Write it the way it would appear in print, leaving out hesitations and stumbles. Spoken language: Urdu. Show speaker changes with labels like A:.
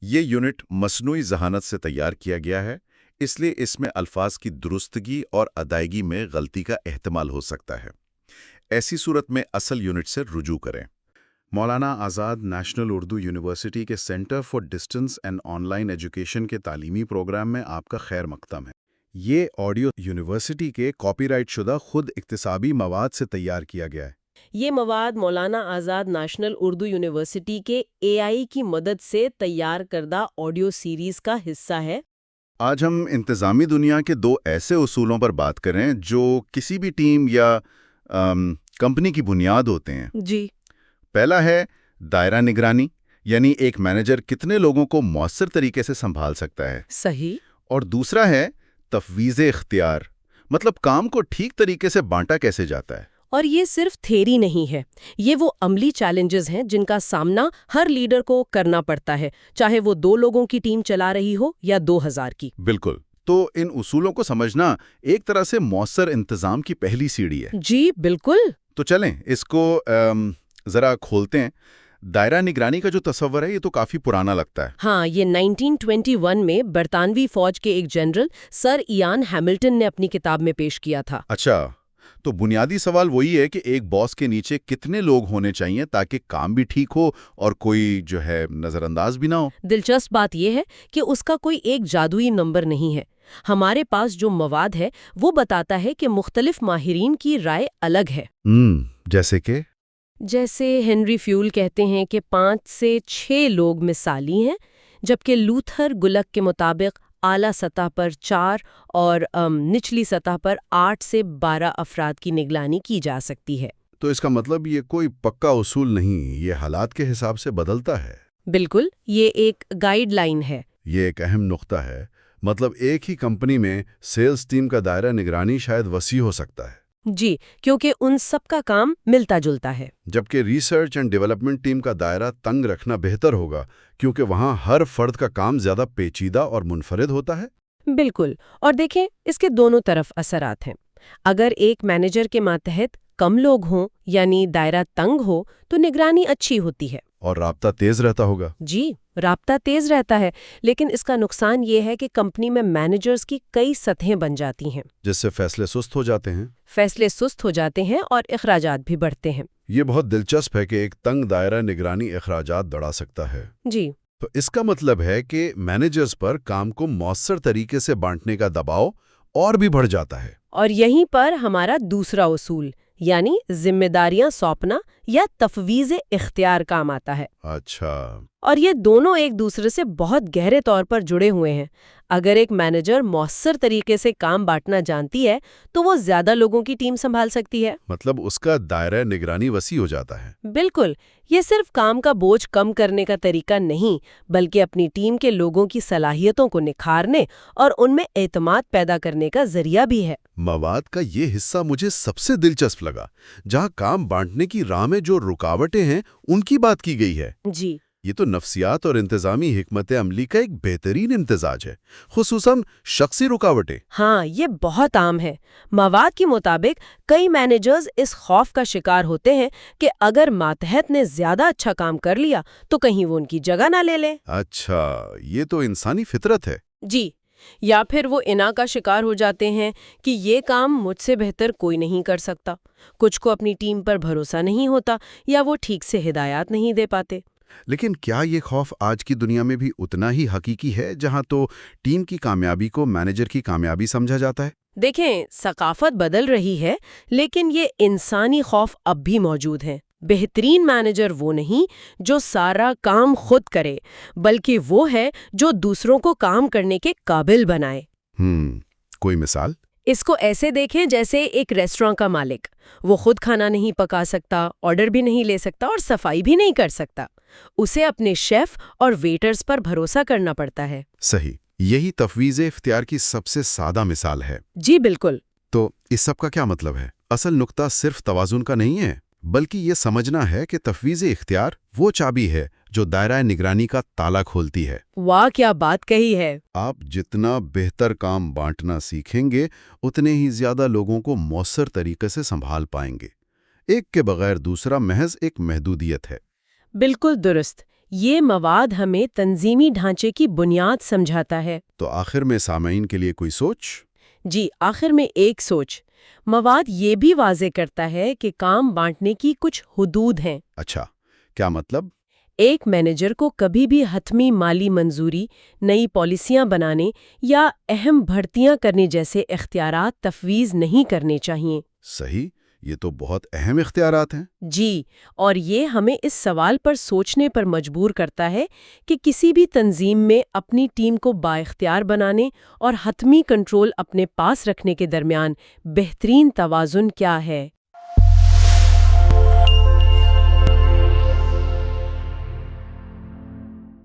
A: یہ یونٹ مصنوعی ذہانت سے تیار کیا گیا ہے، اس لیے اس میں الفاظ کی درستگی اور ادائیگی میں غلطی کا احتمال ہو سکتا ہے۔ ایسی صورت میں اصل یونٹ سے رجوع کریں۔ مولانا آزاد نیشنل اردو یونیورسٹی کے centre for distance and on line education کے تعلیمی پروگرام میں آپ کا خیر مقدم ہے۔ یہ آڈیو یونیورسٹی کے کاپی رائٹ شدہ خود اکتسابی مواد سے تیار کیا گیا ہے۔
B: یہ مواد مولانا آزاد نیشنل اردو یونیورسٹی کے AI کی مدد سے تیار کردہ آڈیو سیریز کا حصہ ہے۔
A: آج ہم انتظامی دنیا کے دو ایسے اصولوں پر بات کریں جو کسی بھی ٹیم یا کمپنی کی بنیاد ہوتے ہیں۔
B: جی۔
A: پہلا ہے دائرہ نگرانی، یعنی ایک مینیجر کتنے لوگوں کو مؤثر طریقے سے سنبھال سکتا ہے۔
B: صحیح۔
A: اور دوسرا ہے تفویض اختیار، مطلب کام کو ٹھیک طریقے سے بانٹا کیسے جاتا ہے۔
B: اور یہ صرف تھیوری نہیں ہے، یہ وہ عملی چیلنجز ہیں جن کا سامنا ہر لیڈر کو کرنا پڑتا ہے، چاہے وہ 2 لوگوں کی ٹیم چلا رہی ہو یا 2000 کی۔
A: بالکل، تو ان اصولوں کو سمجھنا ایک طرح سے مؤثر انتظام کی پہلی سیڑھی ہے۔
B: جی بالکل۔
A: تو چلیں اس کو ذرا کھولتے ہیں۔ دائرہ نگرانی کا جو تصور ہے یہ تو کافی پرانا لگتا ہے۔
B: ہاں، یہ 1921 میں برطانوی فوج کے ایک جنرل سر ایان ہیملٹن نے اپنی کتاب میں پیش کیا تھا۔
A: اچھا، تو بنیادی سوال وہی ہے کہ ایک باس کے نیچے کتنے لوگ ہونے چاہیے تاکہ کام بھی ٹھیک ہو اور کوئی جو ہے نظر انداز بھی نہ ہو۔
B: دلچسپ بات یہ ہے کہ اس کا کوئی ایک جادوئی نمبر نہیں ہے۔ ہمارے پاس جو مواد ہے وہ بتاتا ہے کہ مختلف ماہرین کی رائے الگ ہے۔ جیسے ہنری فیول کہتے ہیں کہ 5 سے 6 لوگ مثالی ہیں، جبکہ لوتھر گلک کے مطابق اعلیٰ سطح پر 4 اور نچلی سطح پر 8 سے 12 افراد کی نگرانی کی جا سکتی ہے۔
A: تو اس کا مطلب یہ کوئی پکا اصول نہیں، یہ حالات کے حساب سے بدلتا ہے۔
B: بالکل، یہ ایک گائیڈ لائن ہے۔
A: یہ ایک اہم نقطہ ہے، مطلب ایک ہی کمپنی میں سیلز ٹیم کا دائرہ نگرانی شاید وسیع ہو سکتا ہے۔
B: جی، کیونکہ ان سب کا کام ملتا جلتا ہے۔
A: جبکہ ریسرچ اینڈ ڈیولپمنٹ ٹیم کا دائرہ تنگ رکھنا بہتر ہوگا، کیونکہ وہاں ہر فرد کا کام زیادہ پیچیدہ اور منفرد ہوتا ہے۔
B: بالکل، اور دیکھیں اس کے دونوں طرف اثرات ہیں۔ اگر ایک مینیجر کے ماتحت کم لوگ ہوں، یعنی دائرہ تنگ ہو، تو نگرانی اچھی ہوتی ہے
A: اور رابطہ تیز رہتا ہوگا۔
B: جی، رابطہ تیز رہتا ہے، لیکن اس کا نقصان یہ ہے کہ کمپنی میں مینیجرز کی کئی سطحیں بن جاتی ہیں،
A: جس سے فیصلے سست ہو جاتے ہیں
B: اور اخراجات بھی بڑھتے ہیں۔
A: یہ بہت دلچسپ ہے کہ ایک تنگ دائرہ نگرانی اخراجات بڑھا سکتا ہے۔
B: جی،
A: تو اس کا مطلب ہے کہ مینیجرز پر کام کو مؤثر طریقے سے بانٹنے کا دباؤ اور بھی بڑھ جاتا ہے۔
B: اور یہیں پر ہمارا دوسرا اصول، یعنی ذمہ داریاں سونپنا یا تفویض اختیار کام آتا ہے۔
A: اچھا۔
B: اور یہ دونوں ایک دوسرے سے بہت گہرے طور پر جڑے ہوئے ہیں۔ اگر ایک مینیجر مؤثر طریقے سے کام بانٹنا جانتی ہے تو وہ زیادہ لوگوں کی ٹیم سنبھال سکتی ہے۔
A: مطلب اس کا دائرہ نگرانی وسیع ہو جاتا ہے۔
B: بالکل، یہ صرف کام کا بوجھ کم کرنے کا طریقہ نہیں، بلکہ اپنی ٹیم کے لوگوں کی صلاحیتوں کو نکھارنے اور ان میں اعتماد پیدا کرنے کا ذریعہ بھی ہے۔
A: مواد کا یہ حصہ مجھے سب سے دلچسپ لگا، جہاں کام بانٹنے کی راہ میں جو رکاوٹیں ہیں ان کی بات کی گئی ہے۔
B: جی،
A: یہ تو نفسیات اور انتظامی حکمت عملی کا ایک بہترین امتزاج ہے، خصوصاً شخصی رکاوٹیں۔
B: ہاں، یہ بہت عام ہے۔ مواد کے مطابق کئی مینیجرز اس خوف کا شکار ہوتے ہیں کہ اگر ماتحت نے زیادہ اچھا کام کر لیا تو کہیں وہ ان کی جگہ نہ لے لیں۔
A: اچھا، یہ تو انسانی فطرت ہے۔
B: جی، یا پھر وہ انا کا شکار ہو جاتے ہیں کہ یہ کام مجھ سے بہتر کوئی نہیں کر سکتا۔ کچھ کو اپنی ٹیم پر بھروسہ نہیں ہوتا یا وہ ٹھیک سے ہدایات نہیں دے پاتے۔
A: لیکن کیا یہ خوف آج کی دنیا میں بھی اتنا ہی حقیقی ہے، جہاں تو ٹیم کی کامیابی کو مینیجر کی کامیابی سمجھا جاتا ہے؟
B: دیکھیں، ثقافت بدل رہی ہے، لیکن یہ انسانی خوف اب بھی موجود ہے۔ بہترین مینیجر وہ نہیں جو سارا کام خود کرے، بلکہ وہ ہے جو دوسروں کو کام کرنے کے قابل بنائے۔
A: کوئی مثال؟
B: اس کو ایسے دیکھیں جیسے ایک ریسٹوراں کا مالک، وہ خود کھانا نہیں پکا سکتا، آرڈر بھی نہیں لے سکتا اور صفائی بھی نہیں کر سکتا۔ اسے اپنے شیف اور ویٹرز پر بھروسہ کرنا پڑتا ہے۔
A: صحیح، یہی تفویض اختیار کی سب سے سادہ مثال ہے۔
B: جی بالکل۔
A: تو اس سب کا کیا مطلب ہے؟ اصل نقطہ صرف توازن کا نہیں ہے، بلکہ یہ سمجھنا ہے کہ تفویض اختیار وہ چابی ہے جو دائرہ نگرانی کا تالا کھولتی ہے۔
B: واہ، کیا بات کہی ہے!
A: آپ جتنا بہتر کام بانٹنا سیکھیں گے، اتنے ہی زیادہ لوگوں کو مؤثر طریقے سے سنبھال پائیں گے۔ ایک کے بغیر دوسرا محض ایک محدودیت ہے۔
B: بالکل درست۔ یہ مواد ہمیں تنظیمی ڈھانچے کی بنیاد سمجھاتا ہے۔
A: تو آخر میں سامعین کے لیے کوئی سوچ؟
B: جی، آخر میں ایک سوچ۔ مواد یہ بھی واضح کرتا ہے کہ کام بانٹنے کی کچھ حدود ہیں۔
A: اچھا، کیا مطلب؟
B: ایک مینیجر کو کبھی بھی حتمی مالی منظوری، نئی پالیسیاں بنانے یا اہم بھرتیاں کرنے جیسے اختیارات تفویض نہیں کرنے چاہیے۔
A: صحیح، یہ تو بہت اہم اختیارات ہیں۔
B: جی، اور یہ ہمیں اس سوال پر سوچنے پر مجبور کرتا ہے کہ کسی بھی تنظیم میں اپنی ٹیم کو بااختیار بنانے اور حتمی کنٹرول اپنے پاس رکھنے کے درمیان بہترین توازن کیا ہے۔